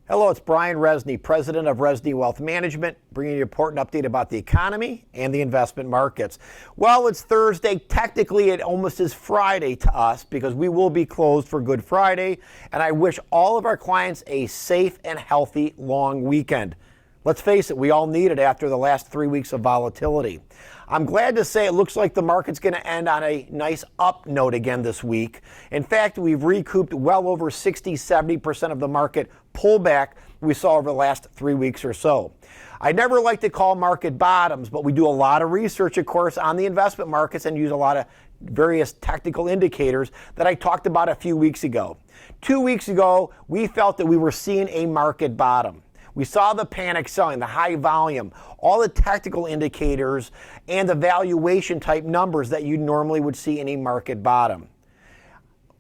Hello, it's Brian Rezny, president of Rezny Wealth Management, bringing you an important update about the economy and the investment markets. Well, it's Thursday. Technically, it almost is Friday to us because we will be closed for Good Friday, and I wish all of our clients a safe and healthy long weekend. Let's face it, we all need it after the last 3 weeks of volatility. I'm glad to say it looks like the market's going to end on a nice up note again this week. In fact, we've recouped well over 60-70% of the market pullback we saw over the last 3 weeks or so. I never like to call market bottoms, but we do a lot of research, of course, on the investment markets and use a lot of various technical indicators that I talked about a few weeks ago. 2 weeks ago, we felt that we were seeing a market bottom. We saw the panic selling, the high volume, all the technical indicators, and the valuation type numbers that you normally would see in a market bottom.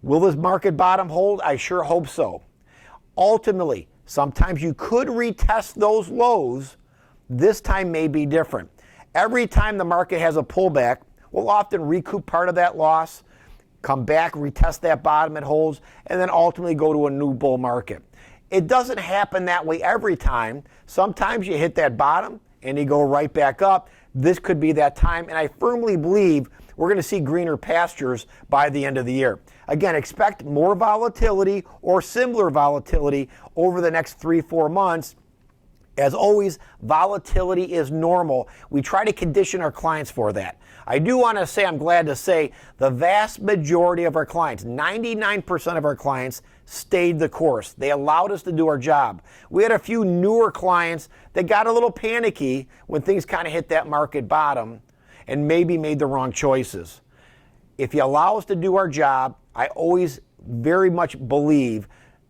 Will this market bottom hold? I sure hope so. Ultimately, sometimes you could retest those lows. This time may be different. Every time the market has a pullback, we'll often recoup part of that loss, come back, retest that bottom it holds, and then ultimately go to a new bull market. It doesn't happen that way every time. Sometimes you hit that bottom and you go right back up. This could be that time, and I firmly believe we're going to see greener pastures by the end of the year. Again, expect more volatility or similar volatility over the next 3-4 months. As always, volatility is normal. We try to condition our clients for that. I do want to say, I'm glad to say, the vast majority of our clients, 99% of our clients, stayed the course. They allowed us to do our job. We had a few newer clients that got a little panicky when things kind of hit that market bottom and maybe made the wrong choices. If you allow us to do our job, I always very much believe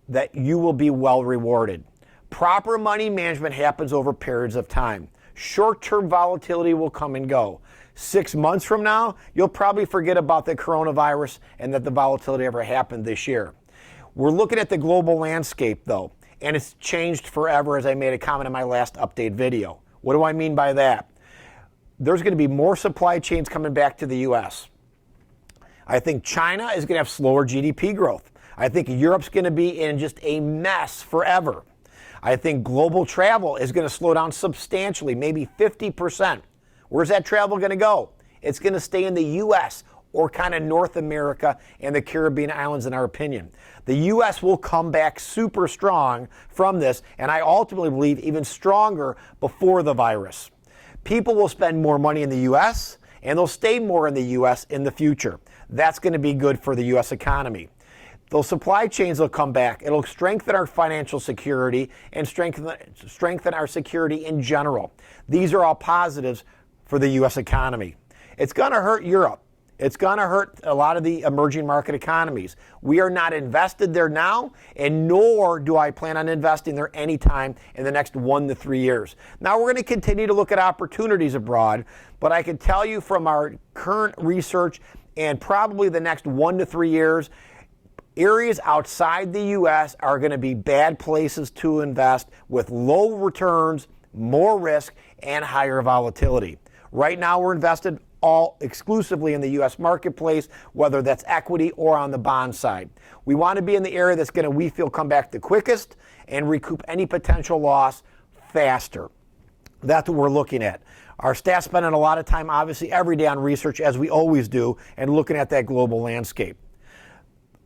that you will be well rewarded. Proper money management happens over periods of time. Short-term volatility will come and go. 6 months from now, you'll probably forget about the coronavirus and that the volatility ever happened this year. We're looking at the global landscape, though, and it's changed forever, as I made a comment in my last update video. What do I mean by that? There's going to be more supply chains coming back to the U.S. I think China is going to have slower GDP growth. I think Europe's going to be in just a mess forever. I think global travel is going to slow down substantially, maybe 50%. Where's that travel going to go? It's going to stay in the U.S. or kind of North America and the Caribbean islands, in our opinion. The U.S. will come back super strong from this, and I ultimately believe even stronger before the virus. People will spend more money in the U.S., and they'll stay more in the U.S. in the future. That's going to be good for the U.S. economy. Those supply chains will come back. It'll strengthen our financial security and strengthen our security in general. These are all positives for the U.S. economy. It's going to hurt Europe. It's going to hurt a lot of the emerging market economies. We are not invested there now, and nor do I plan on investing there anytime in the next 1 to 3 years. Now, we're going to continue to look at opportunities abroad, but I can tell you from our current research and probably the next 1 to 3 years, areas outside the U.S. are going to be bad places to invest with low returns, more risk, and higher volatility. Right now, we're invested all exclusively in the U.S. marketplace, whether that's equity or on the bond side. We want to be in the area that's going to, we feel, come back the quickest and recoup any potential loss faster. That's what we're looking at. Our staff spending a lot of time, obviously, every day on research, as we always do, and looking at that global landscape.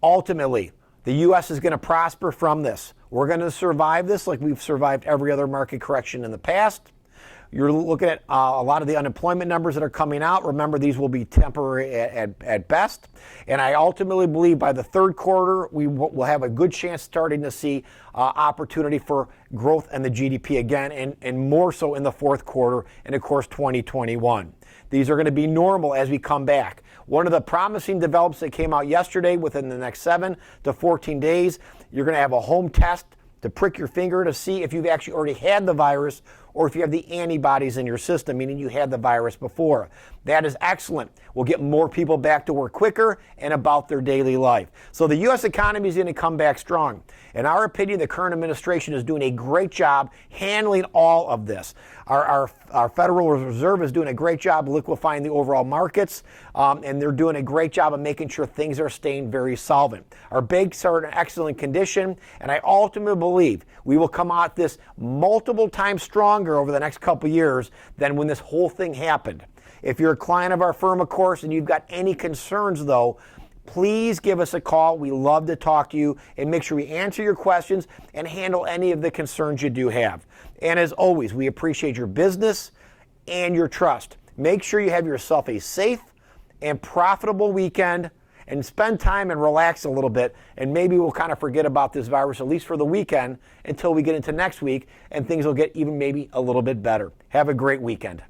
Ultimately, the U.S. is going to prosper from this. We're going to survive this like we've survived every other market correction in the past. You're looking at a lot of the unemployment numbers that are coming out. Remember, these will be temporary at best. And I ultimately believe by the third quarter, we will have a good chance starting to see opportunity for growth in the GDP again, and more so in the fourth quarter and, of course, 2021. These are going to be normal as we come back. One of the promising developments that came out yesterday, within the next 7 to 14 days, you're going to have a home test to prick your finger to see if you've actually already had the virus or if you have the antibodies in your system, meaning you had the virus before. That is excellent. We'll get more people back to work quicker and about their daily life. So the U.S. economy is going to come back strong. In our opinion, the current administration is doing a great job handling all of this. Our Federal Reserve is doing a great job liquefying the overall markets, and they're doing a great job of making sure things are staying very solvent. Our banks are in excellent condition, and I ultimately believe we will come out this multiple times stronger over the next couple years than when this whole thing happened. If you're a client of our firm, of course, and you've got any concerns, though, please give us a call. We love to talk to you and make sure we answer your questions and handle any of the concerns you do have. And as always, we appreciate your business and your trust. Make sure you have yourself a safe and profitable weekend and spend time and relax a little bit, and maybe we'll kind of forget about this virus, at least for the weekend, until we get into next week and things will get even maybe a little bit better. Have a great weekend.